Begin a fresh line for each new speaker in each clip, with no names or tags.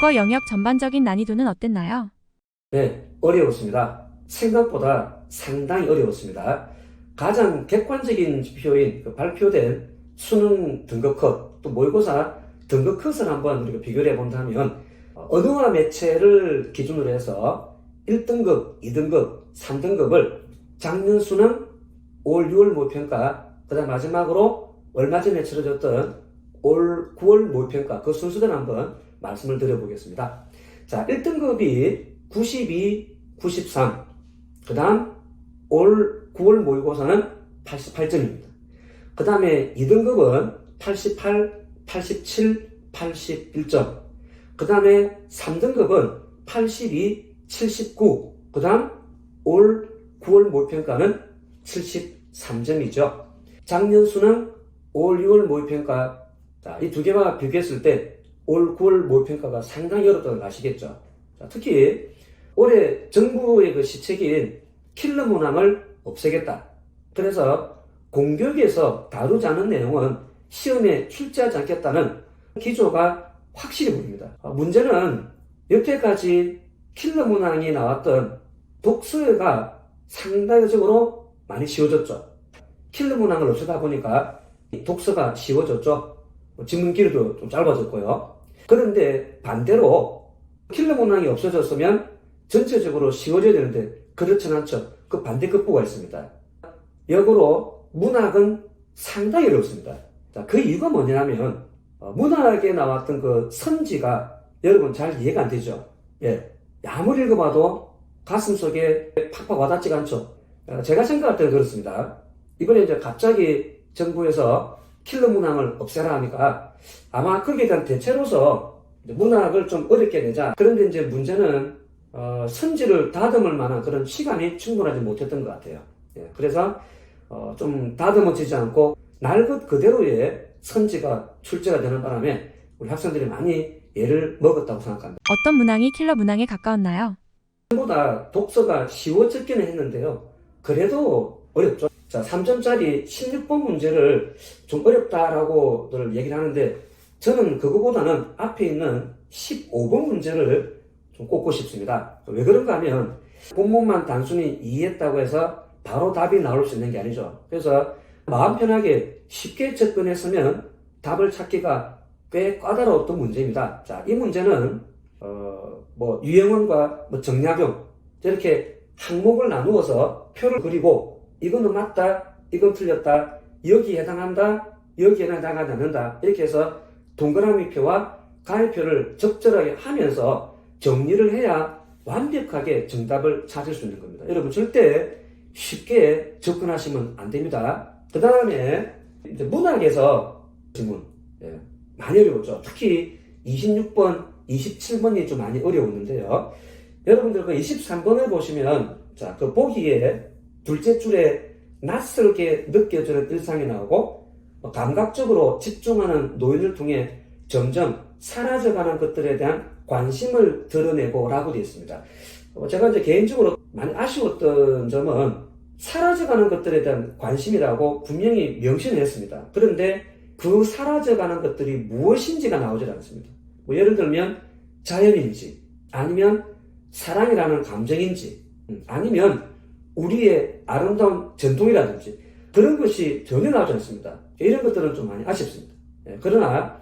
국어 영역 전반적인 난이도는 어땠나요?
네, 어려웠습니다. 생각보다 상당히 어려웠습니다. 가장 객관적인 지표인 발표된 수능 등급 컷, 또 모의고사 등급 컷을 한번 우리가 비교를 해본다면 언어와 매체를 기준으로 해서 1등급, 2등급, 3등급을 작년 수능, 5월, 6월 모의평가, 그 다음 마지막으로 얼마 전에 치러졌던 올 9월 모의평가 그 순서대로 한번 말씀을 드려보겠습니다. 자, 1등급이 92, 93, 그 다음 올 9월 모의고사는 88점입니다. 그 다음에 2등급은 88, 87, 81점. 그 다음에 3등급은 82, 79. 그 다음 올 9월 모의평가는 73점이죠. 작년 수능 5월, 6월 모의평가, 자, 이 두 개와 비교했을 때 올 9월 모의평가가 상당히 어렵다는 걸 아시겠죠? 자, 특히 올해 정부의 그 시책인 킬러 문항을 없애겠다. 그래서 공교육에서 다루지 않은 내용은 시험에 출제하지 않겠다는 기조가 확실히 보입니다. 문제는 여태까지 킬러 문항이 나왔던 독서가 상대적으로 많이 쉬워졌죠. 킬러 문항을 없애다 보니까 독서가 쉬워졌죠. 지문 길이도 좀 짧아졌고요. 그런데 반대로 킬러 문항이 없어졌으면 전체적으로 쉬워져야 되는데 그렇진 않죠. 그 반대급부가 있습니다. 역으로 문학은 상당히 어렵습니다. 자, 그 이유가 뭐냐면 문학에 나왔던 그 선지가 여러분 잘 이해가 안 되죠. 예, 아무리 읽어봐도 가슴속에 팍팍 와닿지가 않죠. 제가 생각할 때는 그렇습니다. 이번에 이제 갑자기 정부에서 킬러 문항을 없애라 하니까 아마 거기에 대한 대체로서 문학을 좀 어렵게 내자. 그런데 이제 문제는 선지를 다듬을 만한 그런 시간이 충분하지 못했던 것 같아요. 예, 그래서 좀 다듬어지지 않고 날 것 그대로의 선지가 출제가 되는 바람에 우리 학생들이 많이 애를 먹었다고 생각합니다.
어떤 문항이 킬러 문항에 가까웠나요?
보다 독서가 쉬워졌기는 했는데요. 그래도 어렵죠. 자, 3점짜리 16번 문제를 좀 어렵다라고들 얘기를 하는데 저는 그거보다는 앞에 있는 15번 문제를 좀 꼽고 싶습니다. 왜 그런가 하면 본문만 단순히 이해했다고 해서 바로 답이 나올 수 있는 게 아니죠. 그래서 마음 편하게 쉽게 접근했으면 답을 찾기가 꽤 까다로웠던 문제입니다. 자, 이 문제는 유형원과 정약용 이렇게 항목을 나누어서 표를 그리고 이거는 맞다, 이건 틀렸다, 여기에 해당한다, 여기에 해당하지 않는다 이렇게 해서 동그라미표와 가위표를 적절하게 하면서 정리를 해야 완벽하게 정답을 찾을 수 있는 겁니다. 여러분 절대 쉽게 접근하시면 안 됩니다. 그 다음에 문학에서 질문 많이 어려웠죠. 특히 26번, 27번이 좀 많이 어려웠는데요. 여러분들 그 23번을 보시면 자, 그 보기에 둘째 줄에 낯설게 느껴지는 일상이 나오고 감각적으로 집중하는 노인을 통해 점점 사라져가는 것들에 대한 관심을 드러내고 라고 되어 있습니다. 제가 이제 개인적으로 많이 아쉬웠던 점은 사라져가는 것들에 대한 관심이라고 분명히 명시를 했습니다. 그런데 그 사라져가는 것들이 무엇인지가 나오지 않습니다. 예를 들면 자연인지 아니면 사랑이라는 감정인지 아니면 우리의 아름다운 전통이라든지 그런 것이 전혀 나오지 않습니다. 이런 것들은 좀 많이 아쉽습니다. 그러나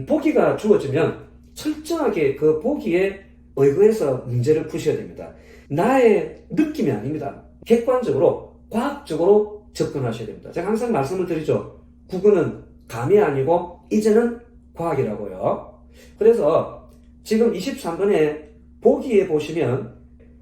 보기가 주어지면 철저하게 그 보기에 의거해서 문제를 푸셔야 됩니다. 나의 느낌이 아닙니다. 객관적으로 과학적으로 접근하셔야 됩니다. 제가 항상 말씀을 드리죠. 국어는 감이 아니고 이제는 과학이라고요. 그래서 지금 23번에 보기에 보시면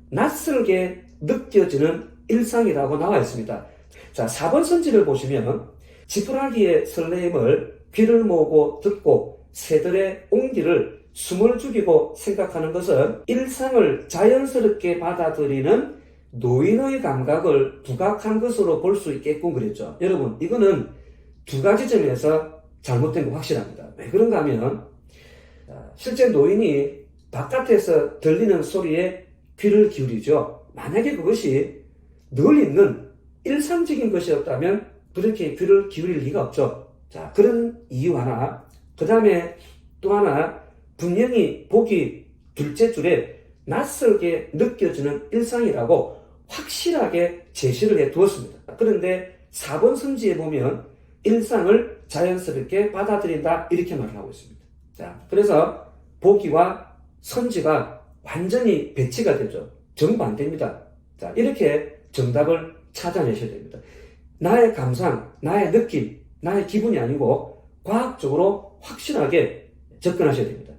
낯설게 느껴지는 일상이라고 나와 있습니다. 자, 4번 선지를 보시면 지푸라기의 설레임을 귀를 모으고 듣고 새들의 온기를 숨을 죽이고 생각하는 것은 일상을 자연스럽게 받아들이는 노인의 감각을 부각한 것으로 볼 수 있겠군 그랬죠. 여러분 이거는 두 가지 점에서 잘못된 거 확실합니다. 왜 그런가 하면 실제 노인이 바깥에서 들리는 소리에 귀를 기울이죠. 만약에 그것이 늘 있는 일상적인 것이었다면 그렇게 귀를 기울일 리가 없죠. 자, 그런 이유 하나. 그 다음에 또 하나, 분명히 보기 둘째 줄에 낯설게 느껴지는 일상이라고 확실하게 제시를 해 두었습니다. 그런데 4번 선지에 보면 일상을 자연스럽게 받아들인다 이렇게 말을 하고 있습니다. 자, 그래서 보기와 선지가 완전히 배치가 되죠. 정반대입니다. 자, 이렇게 정답을 찾아내셔야 됩니다. 나의 감상, 나의 느낌, 나의 기분이 아니고 과학적으로 확실하게 접근하셔야 됩니다.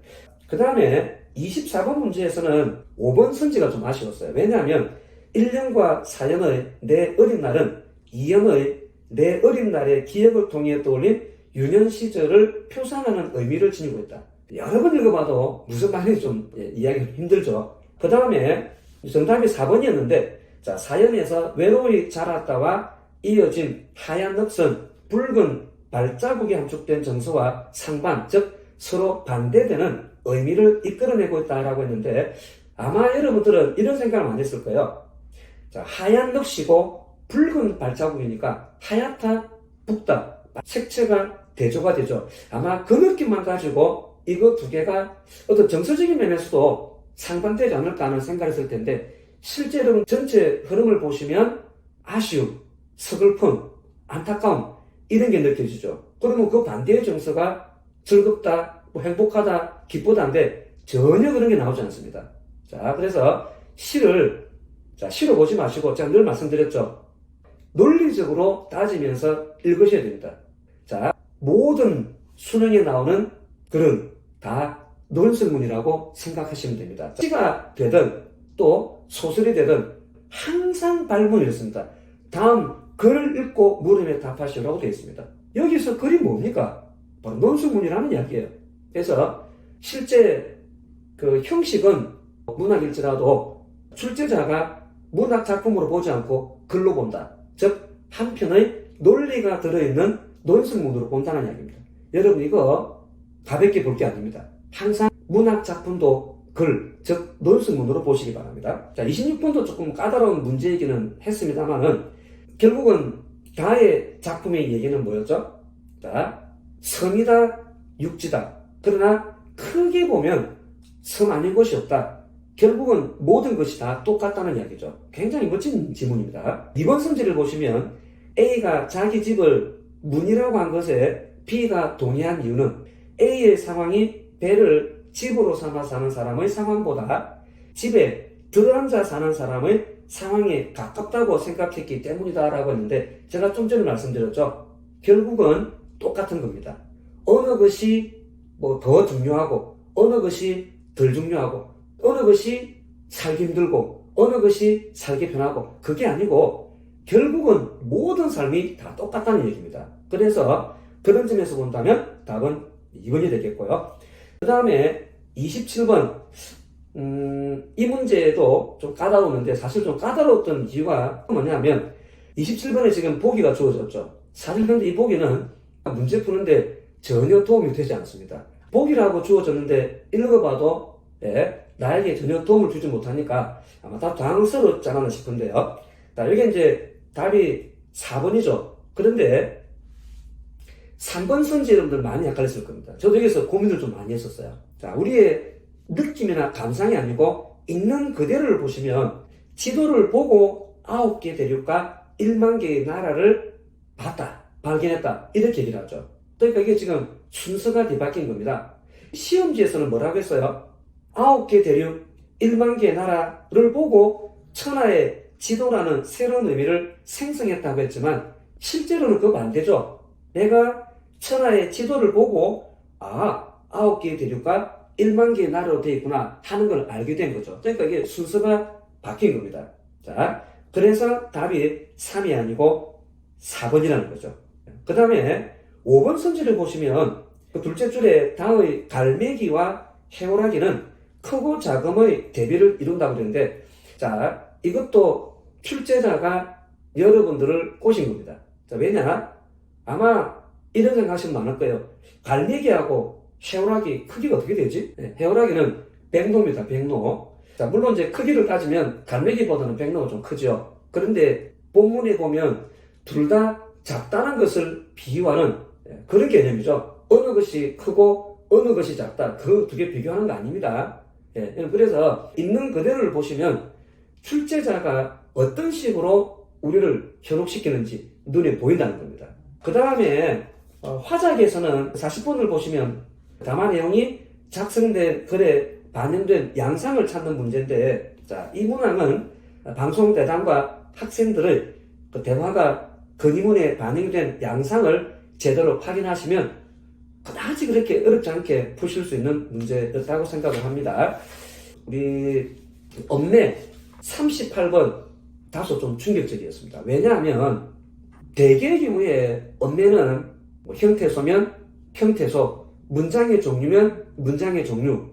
그 다음에 24번 문제에서는 5번 선지가 좀 아쉬웠어요. 왜냐하면 1년과 4년의 내 어린 날은 2년의 내 어린 날의 기억을 통해 떠올린 유년 시절을 표상하는 의미를 지니고 있다. 여러 번 읽어봐도 무슨 말인지 좀 이해하기 힘들죠. 그 다음에 정답이 4번이었는데, 자, 사연에서 외로이 자랐다와 이어진 하얀 넉선, 붉은 발자국이 함축된 정서와 상반, 즉 서로 반대되는 의미를 이끌어내고 있다라고 했는데, 아마 여러분들은 이런 생각을 많이 했을 거예요. 자, 하얀 넋이고 붉은 발자국이니까 하얗다, 붉다, 색채가 대조가 되죠. 아마 그 느낌만 가지고 이거 두 개가 어떤 정서적인 면에서도 상반되지 않을까 하는 생각을 했을 텐데, 실제로 전체 흐름을 보시면 아쉬움, 서글픔, 안타까움 이런 게 느껴지죠. 그러면 그 반대의 정서가 즐겁다, 뭐 행복하다, 기쁘다인데 전혀 그런 게 나오지 않습니다. 자, 그래서 시를 보지 마시고 제가 늘 말씀드렸죠. 논리적으로 따지면서 읽으셔야 됩니다. 자, 모든 수능에 나오는 글은 다 논술문이라고 생각하시면 됩니다. 시가 되든 또 소설이 되든 항상 발문이 있습니다. 다음 글을 읽고 물음에 답하시라고 되어 있습니다. 여기서 글이 뭡니까? 바로 논술문이라는 이야기예요. 그래서 실제 그 형식은 문학일지라도 출제자가 문학 작품으로 보지 않고 글로 본다. 즉 한 편의 논리가 들어있는 논술문으로 본다는 이야기입니다. 여러분 이거 가볍게 볼 게 아닙니다. 항상 문학 작품도 글, 즉 논술문으로 보시기 바랍니다. 자, 26번도 조금 까다로운 문제이기는 했습니다만은 결국은 다의 작품의 얘기는 뭐였죠? 자, 섬이다, 육지다. 그러나 크게 보면 섬 아닌 곳이 없다. 결국은 모든 것이 다 똑같다는 이야기죠. 굉장히 멋진 지문입니다. 이번 선지를 보시면 A가 자기 집을 문이라고 한 것에 B가 동의한 이유는 A의 상황이 B를 집으로 삼아 사는 사람의 상황보다 집에 들어앉아 사는 사람의 상황에 가깝다고 생각했기 때문이다라고 했는데, 제가 좀 전에 말씀드렸죠. 결국은 똑같은 겁니다. 어느 것이 뭐 더 중요하고 어느 것이 덜 중요하고 어느 것이 살기 힘들고 어느 것이 살기 편하고 그게 아니고 결국은 모든 삶이 다 똑같다는 얘기입니다. 그래서 그런 점에서 본다면 답은 2번이 되겠고요. 그 다음에 27번 이 문제도 좀 까다로웠는데 사실 좀 까다로웠던 이유가 뭐냐면 27번에 지금 보기가 주어졌죠. 사실 근데 이 보기는 문제 푸는데 전혀 도움이 되지 않습니다. 보기라고 주어졌는데 읽어봐도 나에게 전혀 도움을 주지 못하니까 아마 다 당황스럽지 않았나 싶은데요. 자, 여기 이제 답이 4번이죠. 그런데 3번 선지 여러분들 많이 헷갈렸을 겁니다. 저도 여기서 고민을 좀 많이 했었어요. 자, 우리의 느낌이나 감상이 아니고 있는 그대로를 보시면 지도를 보고 9개 대륙과 1만 개의 나라를 봤다, 발견했다 이렇게 얘기를 하죠. 그러니까 이게 지금 순서가 뒤바뀐 겁니다. 시험지에서는 뭐라고 했어요? 9개 대륙, 1만 개의 나라를 보고 천하의 지도라는 새로운 의미를 생성했다고 했지만 실제로는 그 반대죠. 내가 천하의 지도를 보고 9개의 대륙과 1만 개의 나라로 되어 있구나 하는 걸 알게 된 거죠. 그러니까 이게 순서가 바뀐 겁니다. 자, 그래서 답이 3이 아니고 4번이라는 거죠. 그 다음에 5번 선지를 보시면 그 둘째 줄에 다의 갈매기와 해오라기는 크고 작음의 대비를 이룬다고 그러는데, 자, 이것도 출제자가 여러분들을 꼬신 겁니다. 자, 왜냐? 아마 이런 생각하시면 많을 거예요. 갈매기하고 해오라기 크기가 어떻게 되지? 해오라기는 백로입니다. 백로. 자, 물론 이제 크기를 따지면 갈매기보다는 백로가 좀 크죠. 그런데 본문에 보면 둘 다 작다는 것을 비유하는 그런 개념이죠. 어느 것이 크고 어느 것이 작다. 그 두 개 비교하는 거 아닙니다. 그래서 있는 그대로를 보시면 출제자가 어떤 식으로 우리를 현혹시키는지 눈에 보인다는 겁니다. 그 다음에 화작에서는 40번을 보시면 담화 내용이 작성된 글에 반영된 양상을 찾는 문제인데, 자, 이 문항은 방송 대담과 학생들의 그 대화가 건의문에 반영된 양상을 제대로 확인하시면 그다지 그렇게 어렵지 않게 푸실 수 있는 문제였다고 생각을 합니다. 우리 엄매 38번 다소 좀 충격적이었습니다. 왜냐하면 대개 경우에 엄매는 뭐 형태소면 형태소, 문장의 종류면 문장의 종류,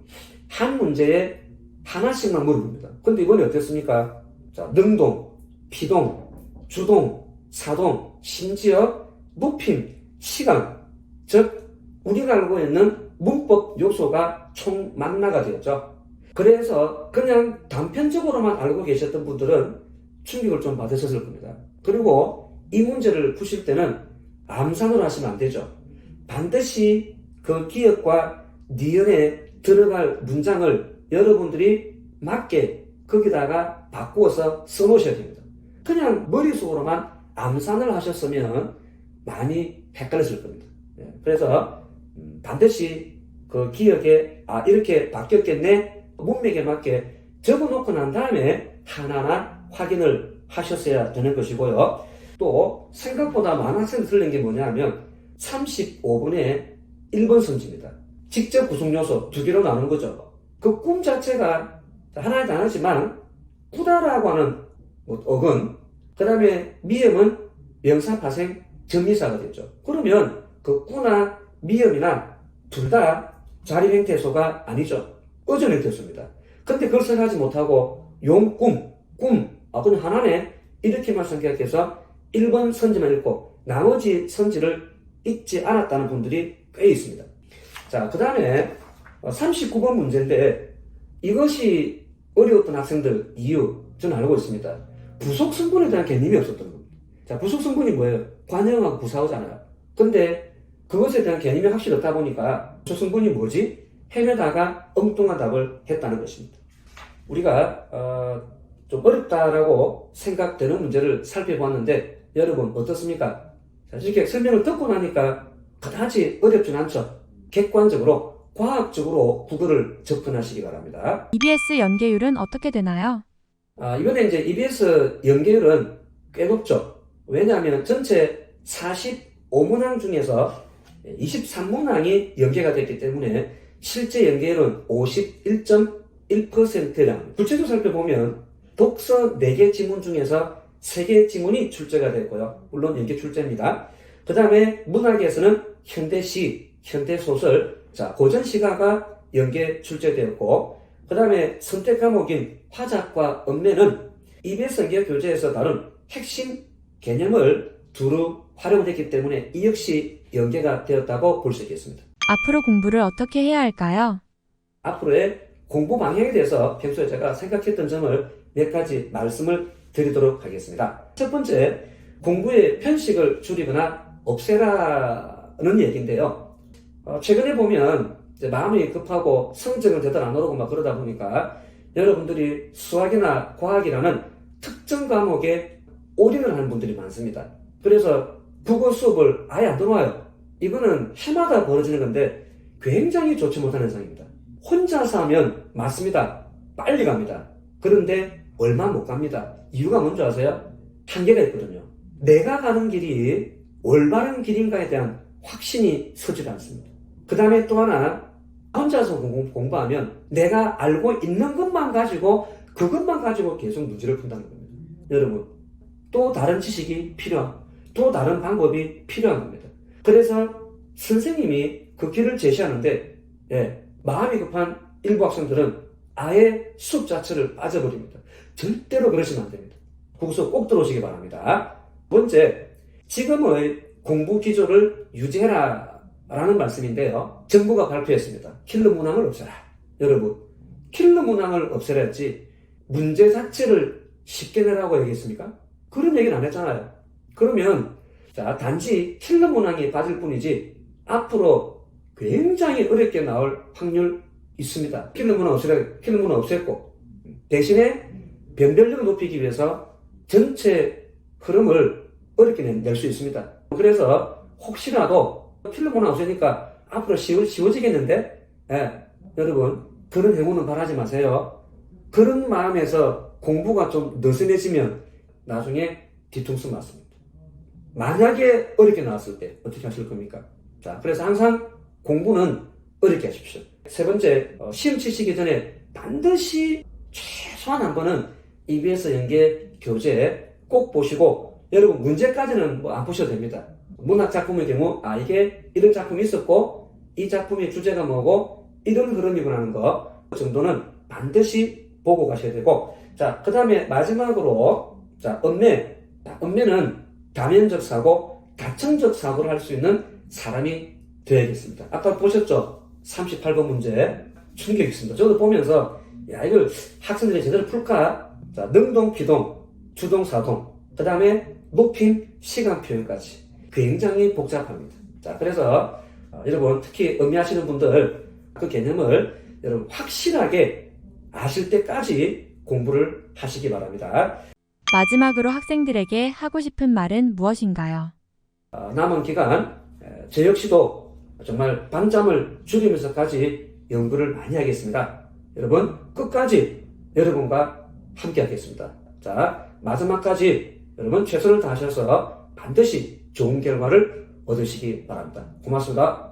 한 문제에 하나씩만 물어봅니다. 근데 이번에 어땠습니까? 자, 능동, 피동, 주동, 사동, 심지어 높임, 시간, 즉 우리가 알고 있는 문법 요소가 총망라가 되었죠. 그래서 그냥 단편적으로만 알고 계셨던 분들은 충격을 좀 받으셨을 겁니다. 그리고 이 문제를 푸실 때는 암산으로 하시면 안 되죠. 반드시 그 기억과 니은에 들어갈 문장을 여러분들이 맞게 거기다가 바꾸어서 써놓으셔야 됩니다. 그냥 머릿속으로만 암산을 하셨으면 많이 헷갈렸을 겁니다. 그래서 반드시 그 기억에 이렇게 바뀌었겠네, 문맥에 맞게 적어놓고 난 다음에 하나하나 확인을 하셨어야 되는 것이고요. 또 생각보다 많은 학생들이 틀린 게 뭐냐면 35분의 1번 선지입니다. 직접 구성요소 두 개로 나누는 거죠. 그 꿈 자체가 하나의 단어지만 꾸다라고 하는 어근, 그 다음에 미음은 명사, 파생, 전미사가 됐죠. 그러면 그 꾸나 미음이나 둘 다 자립 형태소가 아니죠. 어전 형태소입니다. 근데 그걸 생각하지 못하고 용꿈, 꿈, 그냥 하나네 이렇게만 생각해서 1번 선지만 읽고 나머지 선지를 읽지 않았다는 분들이 꽤 있습니다. 자, 그 다음에 39번 문제인데 이것이 어려웠던 학생들 이유 저는 알고 있습니다. 부속 성분에 대한 개념이 없었던 겁니다. 자, 부속 성분이 뭐예요? 관형하고 부사어잖아요. 근데 그것에 대한 개념이 확실히 없다 보니까 부속 성분이 뭐지? 헤매다가 엉뚱한 답을 했다는 것입니다. 우리가 좀 어렵다라고 생각되는 문제를 살펴보았는데 여러분 어떻습니까? 자, 이렇게 설명을 듣고 나니까 그다지 어렵진 않죠. 객관적으로 과학적으로 국어를 접근하시기 바랍니다.
EBS 연계율은 어떻게 되나요?
이번에 이제 EBS 연계율은 꽤 높죠. 왜냐하면 전체 45문항 중에서 23문항이 연계가 됐기 때문에 실제 연계율은 51.1%랍니다. 구체적으로 살펴보면 독서 4개 지문 중에서 3개 지문이 출제가 됐고요. 물론 연계 출제입니다. 그 다음에 문학에서는 현대시, 현대소설, 자, 고전시가가 연계 출제되었고, 그 다음에 선택 과목인 화작과 엄매는 EBS 연계 교재에서 다룬 핵심 개념을 두루 활용했기 때문에 이 역시 연계가 되었다고 볼 수 있겠습니다.
앞으로 공부를 어떻게 해야 할까요?
앞으로의 공부 방향에 대해서 평소에 제가 생각했던 점을 몇 가지 말씀을 드리도록 하겠습니다. 첫 번째, 공부의 편식을 줄이거나 없애라는 얘기인데요. 최근에 보면 이제 마음이 급하고 성적은 제대로 안 오르고 막 그러다 보니까 여러분들이 수학이나 과학이라는 특정 과목에 올인을 하는 분들이 많습니다. 그래서 국어 수업을 아예 안 들어와요. 이거는 해마다 벌어지는 건데 굉장히 좋지 못한 현상입니다. 혼자서 하면 맞습니다. 빨리 갑니다. 그런데 얼마 못 갑니다. 이유가 뭔지 아세요? 한계가 있거든요. 내가 가는 길이 올바른 길인가에 대한 확신이 서지가 않습니다. 그 다음에 또 하나, 혼자서 공부하면 내가 알고 있는 것만 가지고 그것만 가지고 계속 문제를 푼다는 겁니다. 여러분, 또 다른 지식이 필요한, 또 다른 방법이 필요한 겁니다. 그래서 선생님이 그 길을 제시하는데 마음이 급한 일부 학생들은 아예 수업 자체를 빠져버립니다. 절대로 그러시면 안 됩니다. 국수업 꼭 들어오시기 바랍니다. 번째, 지금의 공부 기조를 유지해라 라는 말씀인데요. 정부가 발표했습니다. 킬러 문항을 없애라. 여러분, 킬러 문항을 없애라 했지 문제 자체를 쉽게 내라고 얘기했습니까? 그런 얘기는 안 했잖아요. 그러면 자, 단지 킬러 문항이 빠질 뿐이지 앞으로 굉장히 어렵게 나올 확률 있습니다. 킬러 문항 없앴고 대신에 변별력을 높이기 위해서 전체 흐름을 어렵게 낼 수 있습니다. 그래서 혹시라도 킬러 문항 없으니까 앞으로 쉬워지겠는데 여러분 그런 행운은 바라지 마세요. 그런 마음에서 공부가 좀 느슨해지면 나중에 뒤통수 맞습니다. 만약에 어렵게 나왔을 때 어떻게 하실 겁니까? 자, 그래서 항상 공부는 어렵게 하십시오. 세 번째, 시험 치시기 전에 반드시 최소한 한 번은 EBS 연계 교재 꼭 보시고, 여러분 문제까지는 뭐 안 보셔도 됩니다. 문학 작품의 경우 이게 이런 작품이 있었고 이 작품의 주제가 뭐고 이런 흐름이구나 하는 거 정도는 반드시 보고 가셔야 되고, 자, 그 다음에 마지막으로 음매는 다면적 사고, 다층적 사고를 할 수 있는 사람이 되야겠습니다. 아까 보셨죠? 38번 문제 충격 있습니다. 저도 보면서 이걸 학생들이 제대로 풀까? 자, 능동, 비동, 주동, 사동, 그 다음에 높임, 시간 표현까지 굉장히 복잡합니다. 자, 그래서 여러분 특히 음미하시는 분들 그 개념을 여러분 확실하게 아실 때까지 공부를 하시기 바랍니다.
마지막으로 학생들에게 하고 싶은 말은 무엇인가요?
남은 기간 저 역시도 정말 밤잠을 줄이면서까지 연구를 많이 하겠습니다. 여러분 끝까지 여러분과 함께 하겠습니다. 자, 마지막까지 여러분 최선을 다하셔서 반드시 좋은 결과를 얻으시기 바랍니다. 고맙습니다.